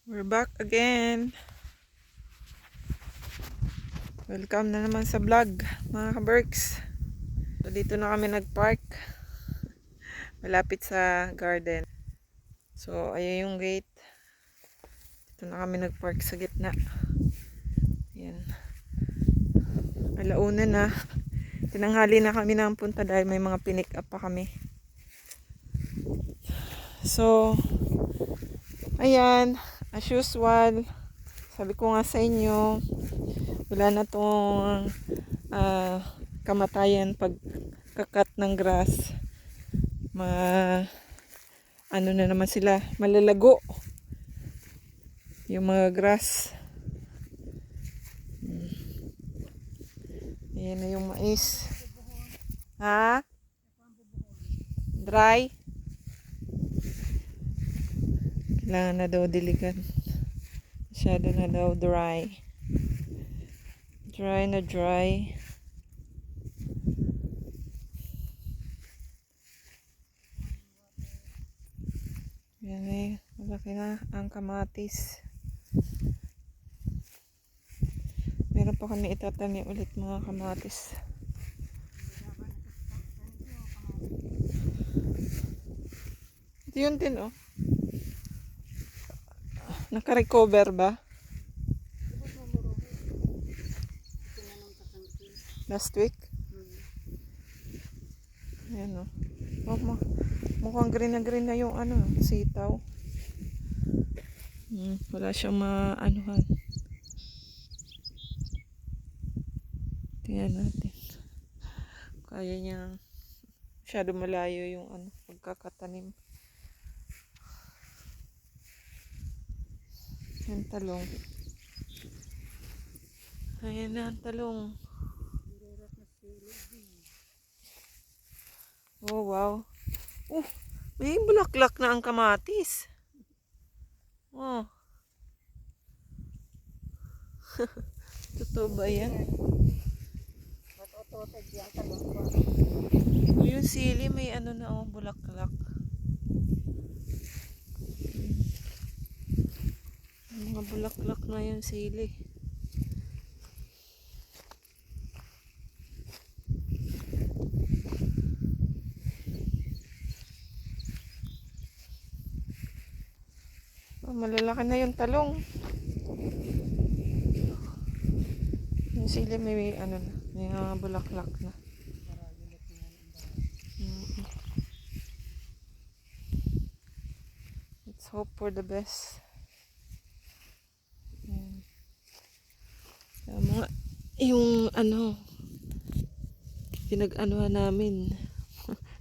We're back again. Welcome na naman sa vlog, mga ka-berks. So, dito na kami nag-park. Malapit sa garden. So, ayan yung gate. Dito na kami nag-park sa gitna. Ayan. Alauna na. Tinanghali na kami ng punta dahil may mga pinick up pa kami. So, ayan. As usual, sabi ko nga sa inyo, wala na tong kamatayan pag kakat ng grass. Ano na naman sila, malalago yung mga grass. Ayan na yung mais. Ha? Dry? Kailangan na daw diligan. Masyado na daw dry. Dry na dry. Yan eh, malaki na ang kamatis. Meron pa kami itatanim ulit mga kamatis. Ito yun din oh. Naka-recover ba? Last week? Ayan oh. Mukhang green na yung sitaw. Wala siyang maanuhan. Tingnan natin. Kaya niya masyado malayo yung pagkakatanim. Yan talong. Ayan na ang talong. Oh wow. May bulaklak na ang kamatis. Oh. Totoo ba yan? Yung sili may bulaklak. Mga bulaklak na yung sili. Malalaki na yung talong. Yung sili may may mga bulaklak na. Let's hope for the best. Yung pinag-anuhan namin.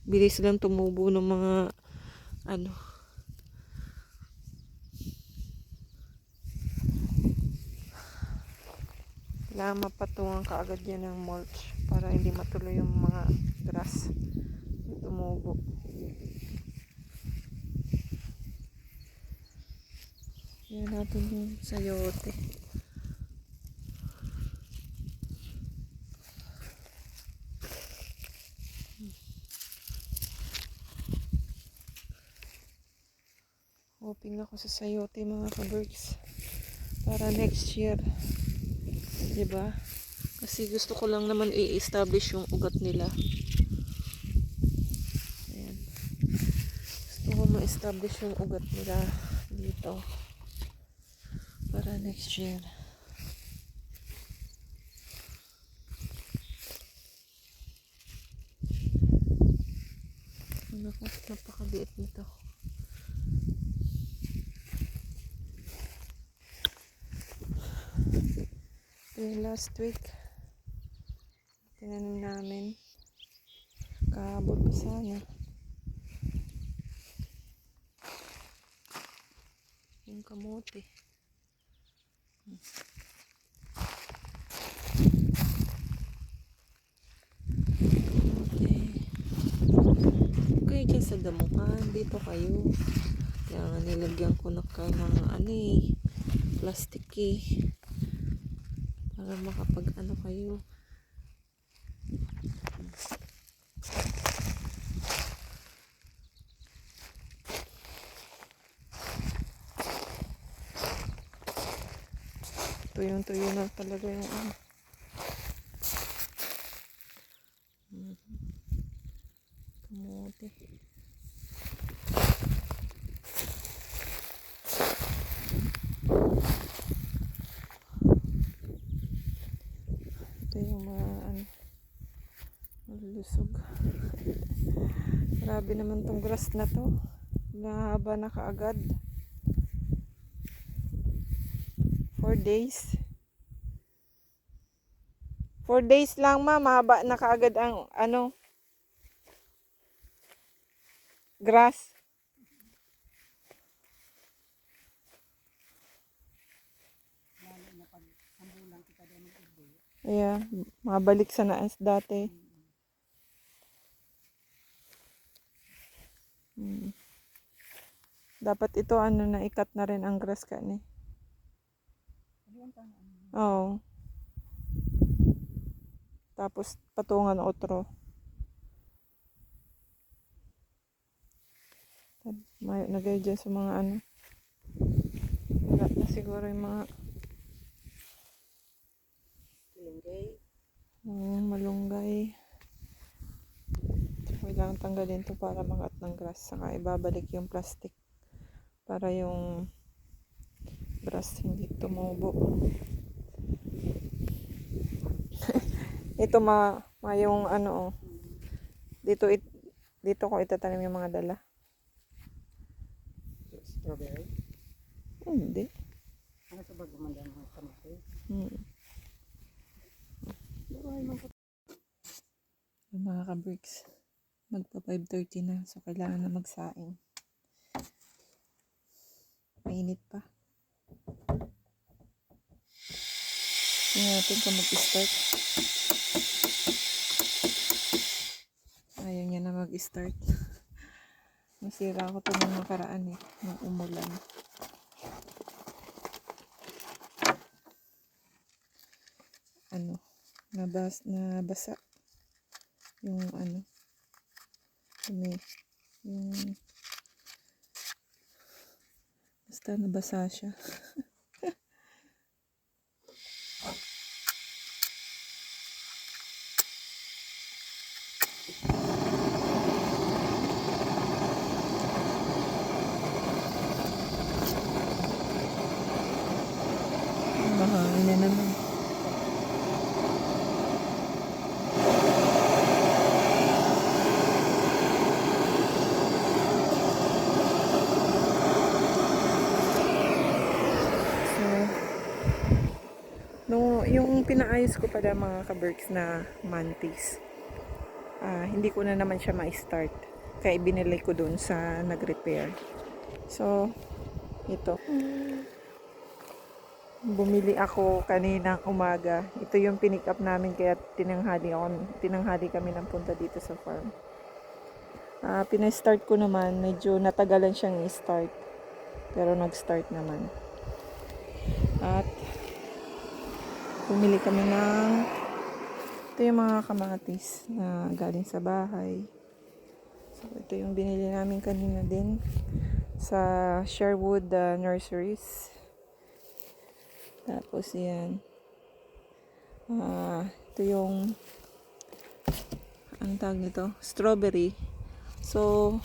Bilis lang tumubo ng mga kailangan mapatungan kaagad yan ng mulch para hindi matuloy yung mga grass na tumubo. Yan natin yung sayote. Hoping ako sa sayote mga ka-berks para next year. Diba? Kasi gusto ko lang naman i-establish yung ugat nila. Ayan. Gusto ko ma-establish yung ugat nila dito. Para next year. Napakaliit nito. Last week tinanim namin kaabot pa sana yung kamote. Okay, dyan sa damuhan dito kayo kaya nga nilagyan ko na kayo ng plastic para makapag kayo. Tuyong-tuyo na talaga yung ano. Kamote. Ito yung mga ano, malusog. Grabe naman tong grass na to. Nahaba na kaagad. 4 days. 4 days lang ma, mahaba na kaagad ang ano, grass. Yeah, mabalik sa naas dati. Dapat ito ano na ikat na rin ang grass ka ni. Oo. Tapos patungan otro. May nagay dyan sa mga ano. Wala na siguro yung mga malunggay. Kailangan tanggalin to para mangat ng grass. Saka ibabalik yung plastic para yung grass hindi tumubo. Ito yung ano oh. Dito ko itatanim yung mga dala. Strawberry? Hindi. Ano sa bago man lang mga kamatis? Mga ka-bricks, magpa 5:30 na, so kailangan na magsaing. Mainit pa. Tingnan natin kung mag-start. Ayaw niya na mag-start. Nasira ako ito ng nakaraan eh, nung umulan. Ano, nabasa yung ano, yung basta nabasa siya. Mahangin na naman. Yung pinaayos ko pala mga ka-berks na mantis, hindi ko na naman siya ma-start kaya binili ko dun sa nag-repair. So ito, bumili ako kaninang umaga. Ito yung pinick up namin kaya tinanghali kami ng punta dito sa farm. Pina-start ko naman, medyo natagalan siyang i-start pero nag-start naman. At bumili kami ng ito yung mga kamatis na galing sa bahay. So ito yung binili namin kanina din sa Sherwood Nurseries. Tapos yan, ito yung ang tawag nito, strawberry. So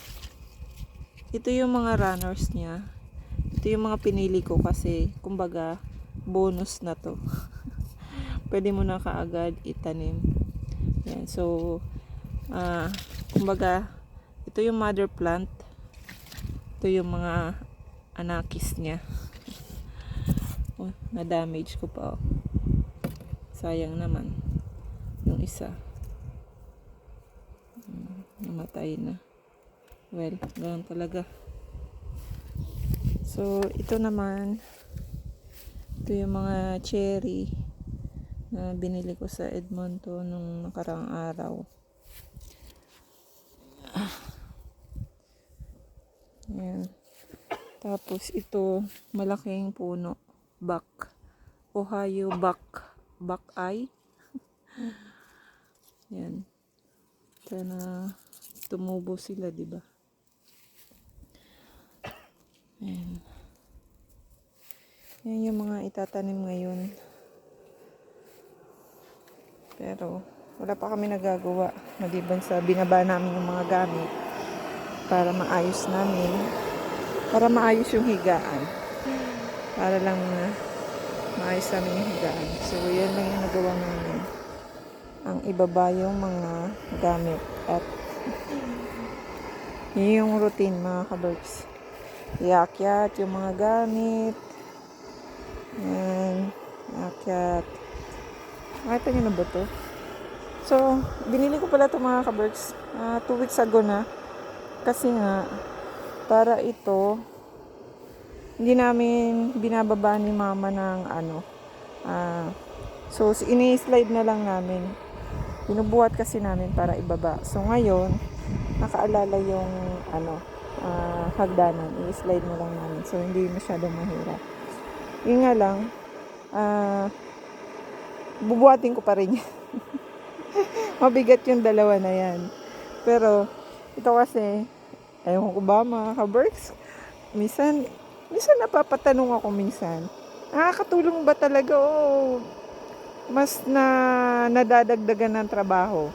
ito yung mga runners niya. Ito yung mga pinili ko kasi kumbaga bonus na to. Pwede mo na kaagad itanim. Yan. So, kumbaga, ito yung mother plant. Ito yung mga anakis niya. Oh, na-damage ko pa. Oh. Sayang naman. Yung isa. Namatay na. Well, ganun talaga. So, ito naman. Ito yung mga cherry na binili ko sa Edmonton nung nakaraang araw. Ayan. Tapos ito, malaking puno. Ohio buckeye. Yan. Sana tumubo sila, di ba? Ayan. Yan yung mga itatanim ngayon. Pero wala pa kami nagagawa. Maliban sa binaba namin yung mga gamit para maayos namin. Para maayos yung higaan. Para lang maayos namin yung higaan. So yan lang yung nagawa namin. Ang ibaba yung mga gamit. At yun yung routine mga kaberks. Iakyat yung mga gamit. Yan. Iakyat. Makita nyo na ba to? So, binili ko pala ito mga kaberks 2 weeks ago na. Kasi nga, para ito, hindi namin binababa ni mama ng so, ini-slide na lang namin. Binubuhat kasi namin para ibaba. So, ngayon, nakaalala yung hagdanan. I-slide na lang namin. So, hindi masyadong mahirap. Yun nga lang, bubuhatin ko pa rin yan. Mabigat yung dalawa na yan. Pero, ito kasi, ewan ko ba mga ka-berks, minsan napapatanong ako minsan, nakakatulong ba talaga o mas nadadagdagan ng trabaho?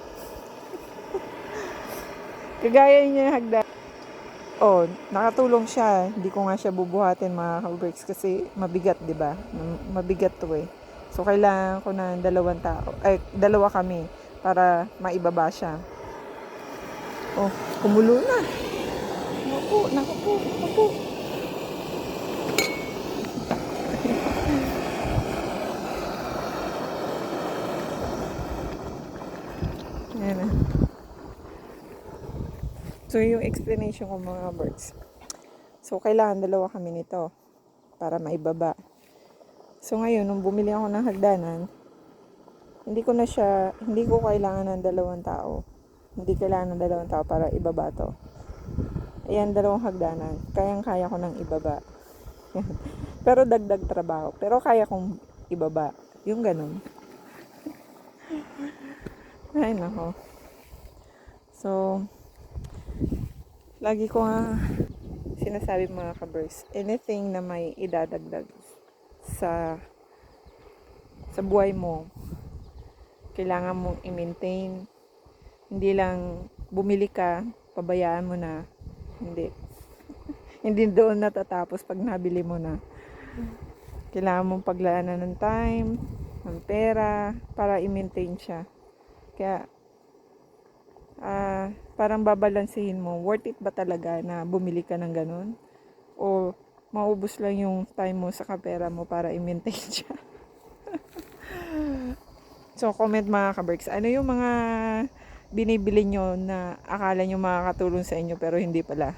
Kagaya niya hagda. Nakatulong siya. Hindi ko nga siya bubuhatin mga ka-berks kasi mabigat, 'di ba? Mabigat 'to eh. So kailangan ko ng 2 tao. Dalawa kami para maibaba siya. Kumulo na. Naku po. Ayan na. So, yung explanation ko mga birds. So, kailangan 2 kami nito para maibaba. So, ngayon, nung bumili ako ng hagdanan, hindi ko kailangan ng 2 tao. Hindi kailangan ng 2 tao para ibaba to. Ayan, 2 hagdanan. Kayang-kaya ko nang ibaba. Pero dagdag trabaho. Pero kaya kong ibaba. Yung ganun. Ay, nako. So, lagi ko nga sinasabi mga kabers, anything na may idadagdag sa buhay mo, kailangan mong i-maintain. Hindi lang bumili ka, pabayaan mo na. Hindi. Hindi doon natatapos pag nabili mo na. Kailangan mong paglaanan ng time, ng pera, para i-maintain siya. Kaya, parang babalansehin mo, worth it ba talaga na bumili ka ng ganun? O maubos lang yung time mo sa kapera mo para i-maintain siya? So, comment mga kaberks, ano yung mga binibili nyo na akala nyo makakatulong sa inyo pero hindi pala?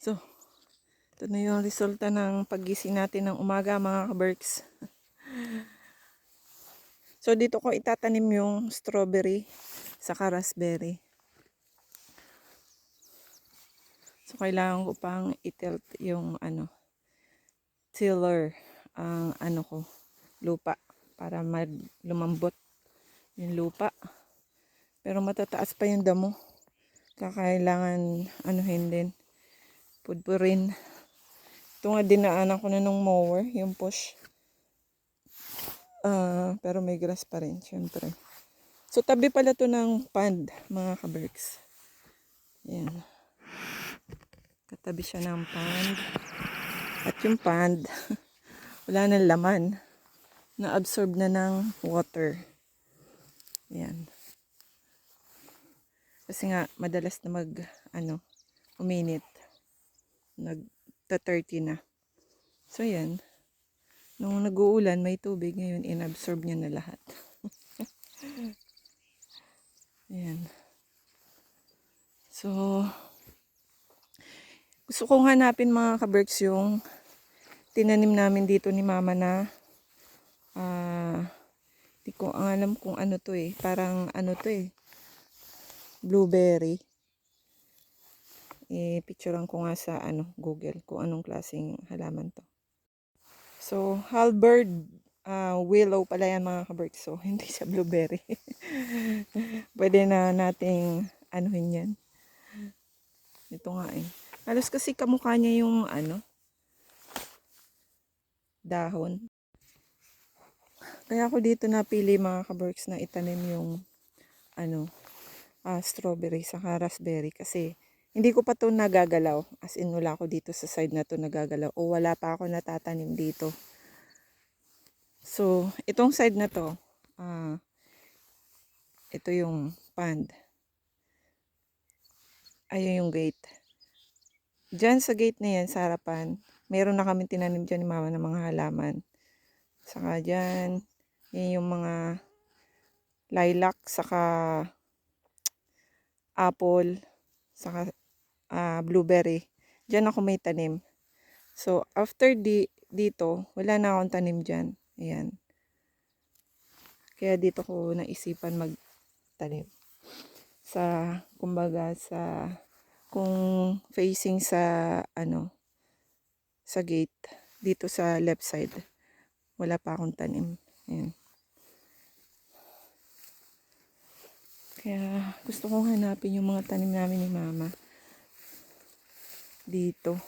So, ito na yung resulta ng paggising natin ng umaga mga kaberks. So, dito ko itatanim yung strawberry saka raspberry. So, kailangan ko pang i-tilt yung tiller ang lupa para lumambot yung lupa. Pero matataas pa yung damo. Kakailangan din, pudpurin. Ito nga dinaanan ko na nung mower, yung push. Pero may grass pa rin, syempre. So, tabi pala to ng pond, mga kaberks. Ayan. Katabi siya ng pond. At yung pond, wala nang laman. Na-absorb na ng water. Ayan. Kasi nga, madalas na uminit. Nagta-30 na. So, yan. Nung nag-uulan, may tubig. Ngayon, inabsorb niya na lahat. Ayan. So, gusto kong hanapin mga kaberks yung tinanim namin dito ni mama na di ko alam kung ano to eh. Parang blueberry. Picturean ko nga sa Google kung anong klaseng halaman to. So, halberd willow pala yan mga kaberks. So, hindi siya blueberry. Pwede na nating yan. Ito nga eh. Halos kasi kamukha niya yung dahon. Kaya ako dito napili mga kaberks na itanim yung strawberry saka raspberry kasi hindi ko pa to nagagalaw. As in wala ako dito sa side na to nagagalaw o wala pa ako natatanim dito. So, itong side na to, ito yung pond. Ayun yung gate. Diyan sa gate na yan, sa harapan, meron na kami tinanim dyan ni mama ng mga halaman. Saka dyan, yan yung mga lilac, saka apple, saka blueberry. Diyan ako may tanim. So, after dito, wala na akong tanim dyan. Ayan. Kaya dito ko naisipan magtanim. Kumbaga, kung facing sa sa gate, dito sa left side, wala pa akong tanim. Ayan. Kaya gusto kong hanapin yung mga tanim namin ni mama dito.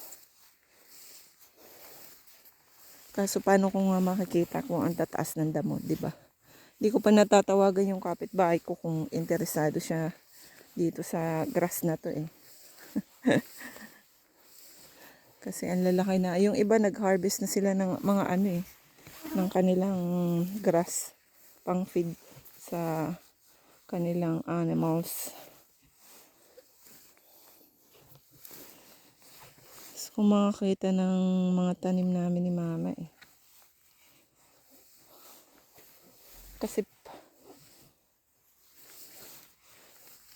Kaso paano ko nga makikita kung ang tataas ng damo, di ba? Hindi ko pa natatawagan yung kapitbahay ko kung interesado siya dito sa grass na to eh. Kasi ang lalaki na. Yung iba nag-harvest na sila ng mga ng kanilang grass pang feed sa kanilang animals. Gusto kong makakita ng mga tanim namin ni mama eh.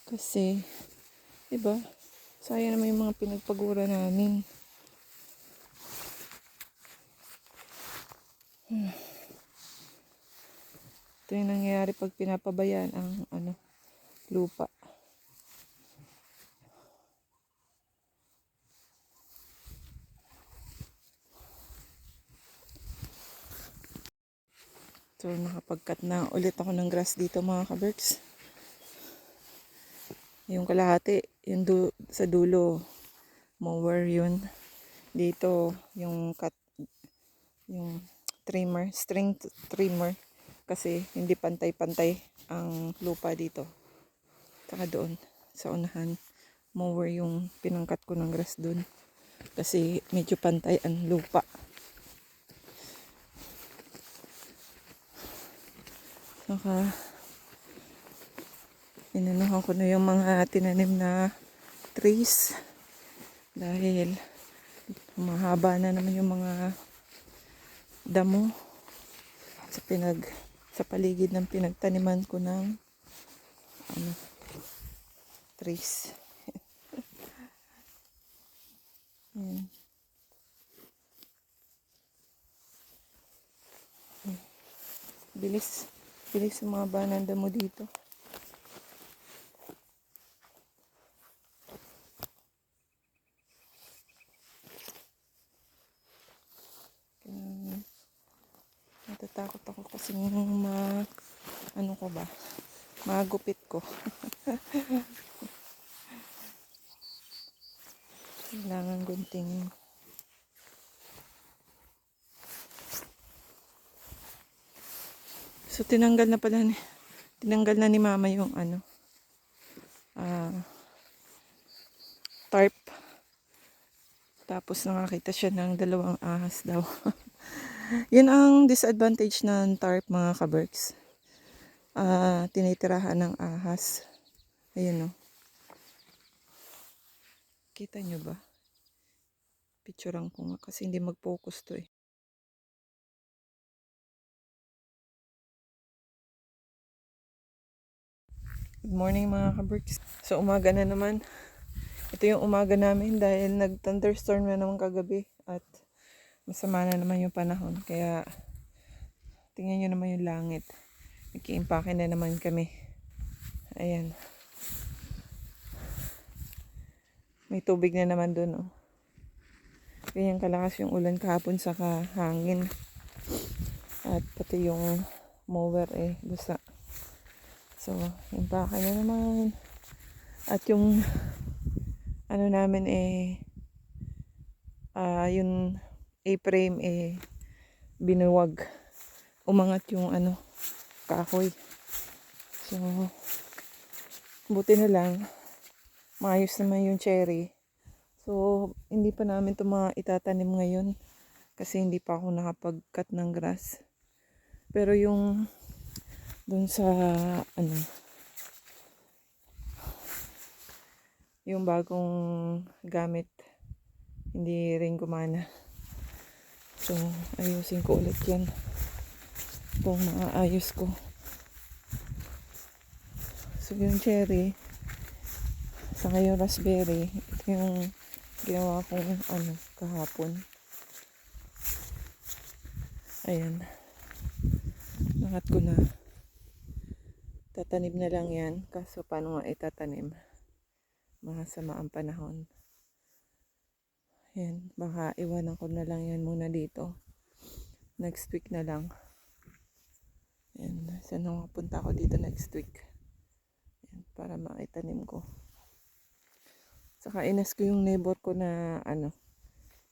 Kasi diba? Sayang naman yung mga pinagpagura namin. Ito yung nangyayari pag pinapabayaan ang lupa. So, nakapag-cut na ulit ako ng grass dito mga kaberks. Yung kalahati, yung sa dulo, mower yun. Dito, yung yung trimmer, string trimmer. Kasi hindi pantay-pantay ang lupa dito. Saka doon, sa unahan, mower yung pinangkat ko ng grass doon. Kasi medyo pantay ang lupa. Saka, inanuhan ko na yung mga tinanim na trees. Dahil, mahaba na naman yung mga damo sa paligid ng pinagtaniman ko ng trees. Ayan. Bilis sumaba ng damo dito. Natatakot ako kasi magupit ko. Kailangan gunting. So tinanggal na ni mama yung tarp. Tapos nakakita siya ng 2 ahas daw. Yun ang disadvantage ng tarp mga kaberks. Tinitirahan ng ahas. Ayun o. Kita nyo ba? Picturean ko nga kasi hindi mag-focus to eh. Good morning mga kaberks. So umaga na naman. Ito yung umaga namin dahil nag-thunderstorm na naman kagabi at masama na naman yung panahon. Kaya tingnan nyo naman yung langit. Nag-iimpake na naman kami. Ayan. May tubig na naman dun. Oh. Ganyan kalakas yung ulan kahapon sa hangin. At pati yung mower busa. So, impake na naman. At yung namin yung A-frame binuwag. Umangat yung kahoy. So, buti na lang maayos naman yung cherry. So, hindi pa namin ito itatanim ngayon kasi hindi pa ako nakapag-cut ng grass. Pero yung dun sa yung bagong gamit hindi rin gumana. So, ayusin ko ulit yan. Itong maaayos ko. So, yung cherry saka yung raspberry, ito yung ginawa kong kahapon. Ayan. Nakat ko na. Tatanim na lang yan. Kaso paano nga itatanim? Masama ang panahon. Ayan. Baka iwanan ko na lang yan muna dito. Next week na lang. Ayan. Saan punta ako dito next week? Ayan. Para maitanim ko. Saka inas ko yung neighbor ko na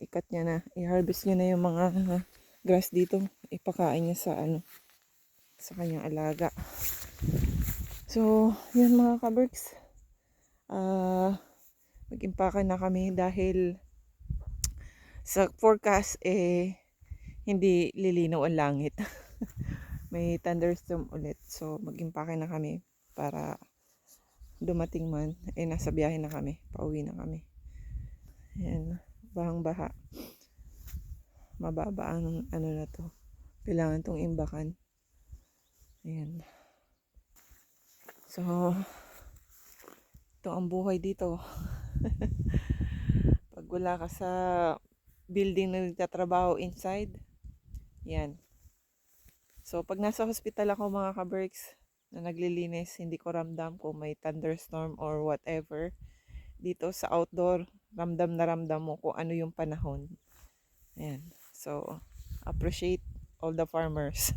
ikat niya na. I-harvest niya na yung mga grass dito. Ipakain niya sa kanyang alaga. So, yun mga kaberks. Mag-impake na kami dahil sa forecast hindi lilinaw ang langit. May thunderstorm ulit. So, mag-impake na kami para dumating man. Nasa biyahe na kami. Pauwi na kami. Ayan. Bahang-baha. Mababa ang na to. Kailangan tong imbakan. Ayan. So, ito ang buhay dito. Pag wala ka sa building na nagtatrabaho inside, yan. So, pag nasa hospital ako mga ka-Berks, na naglilinis, hindi ko ramdam kung may thunderstorm or whatever. Dito sa outdoor, ramdam na ramdam mo kung ano yung panahon. Ayan. So, appreciate all the farmers.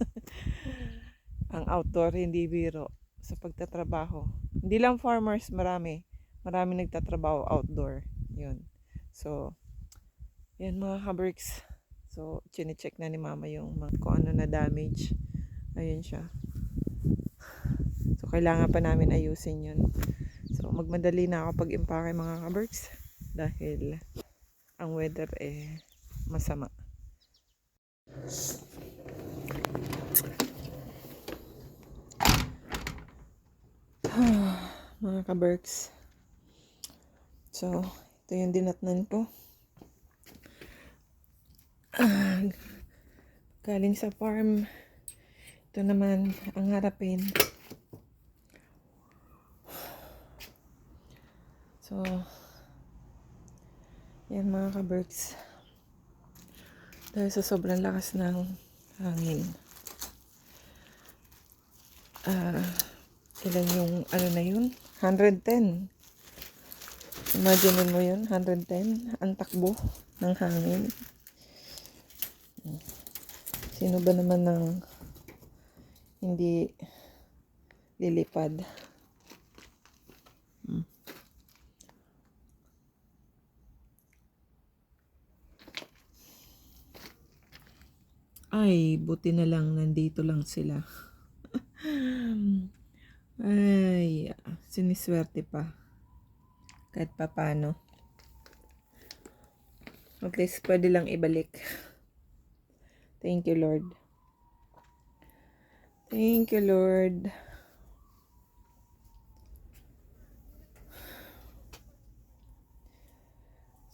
Ang outdoor, hindi biro sa pagtatrabaho. Hindi lang farmers, marami. Marami nagtatrabaho outdoor. Yun. So, yan mga ka-Berks. So, chinecheck na ni mama yung kung ano na damage. Ayun siya. So, kailangan pa namin ayusin yun. So, magmadali na ako pag-impake mga ka-Berks. Dahil ang weather masama. Mga ka-Berks. So, ito yung dinatnan ko. Galing sa farm. Ito naman ang harapin. So, yan mga ka-Berks. Dahil sa sobrang lakas ng hangin. Ilan yung ano na yun? 110. Imagine mo yun, 110. Ang takbo ng hangin. Sino ba naman ng hindi lilipad? Ay, buti na lang nandito lang sila. Ay, siniswerte pa. Kahit papano. At least pwede lang ibalik. Thank you, Lord. Thank you, Lord.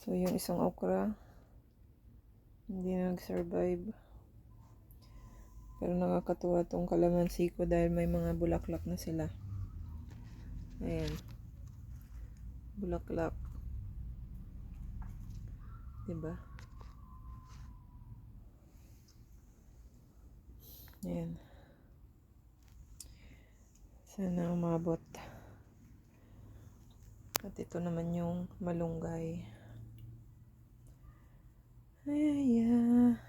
So, yung isang okra, hindi na nag-survive. Pero nakakatuwa tong kalamansi ko dahil may mga bulaklak na sila. Ayan. Bulaklak. Diba? Ayan. Sana umabot. At ito naman yung malunggay. Ayan.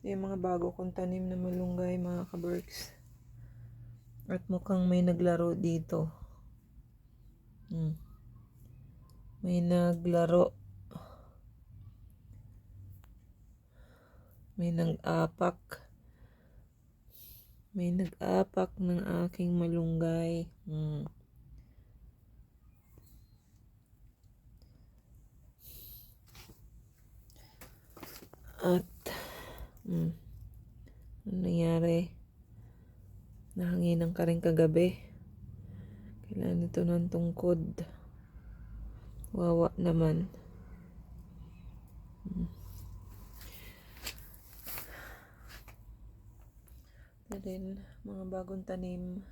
Yung mga bago kong tanim na malunggay mga ka-Berks. At mukhang may naglaro dito. May naglaro. May nag-apak. May nag-apak ng aking malunggay. At ano nangyari? Nahanginan ka rin kagabi. Kailangan ito ng tungkod. Wawa naman. Na din, mga bagong tanim.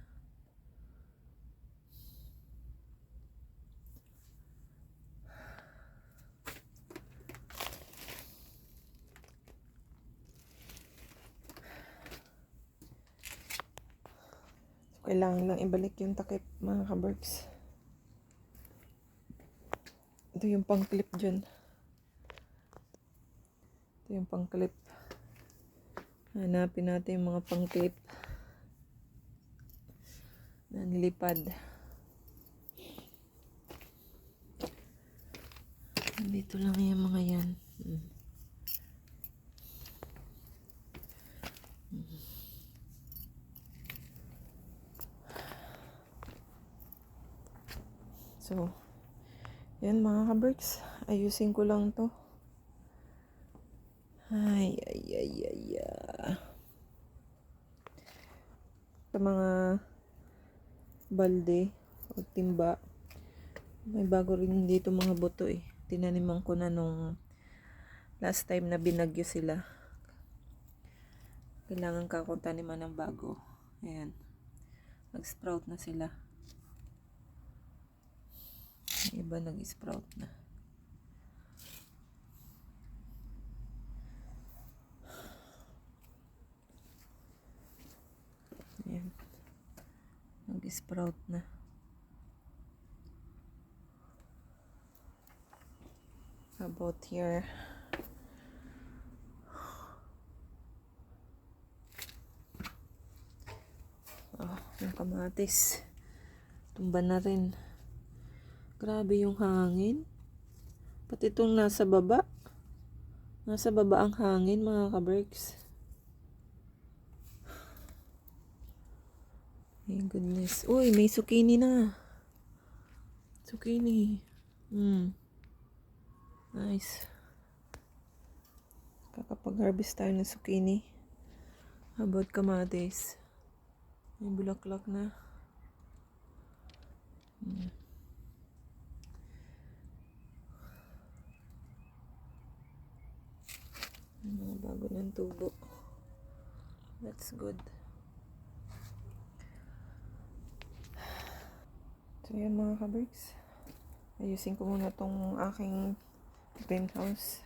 Kailangan lang ibalik yung takip mga ka-Berks. Ito yung pang-clip dyan. Ito yung pang-clip. Hanapin natin yung mga pang-clip na nilipad. Dito lang yung mga yan. So, yan mga ka-Berks. Ayusin ko lang to. Ay. Sa mga balde o timba. May bago rin dito mga buto eh. Tinaniman ko na nung last time na binagyo sila. Kailangan ka akong taniman ng bago. Ayan. Nag-sprout na sila. Iba nag-sprout na. sprout na. How about here? Oh, yung kamatis. Tumba na rin. Grabe yung hangin. Pati itong nasa baba. Nasa baba ang hangin, mga ka-berks. My goodness. Uy, may zucchini na. Zucchini. Nice. Kakapag-harvest tayo ng zucchini. How about kamatis? May bulaklak na. May mga bago ng tubo. That's good. So yan mga ka-berks. Ayusin ko muna tong aking greenhouse.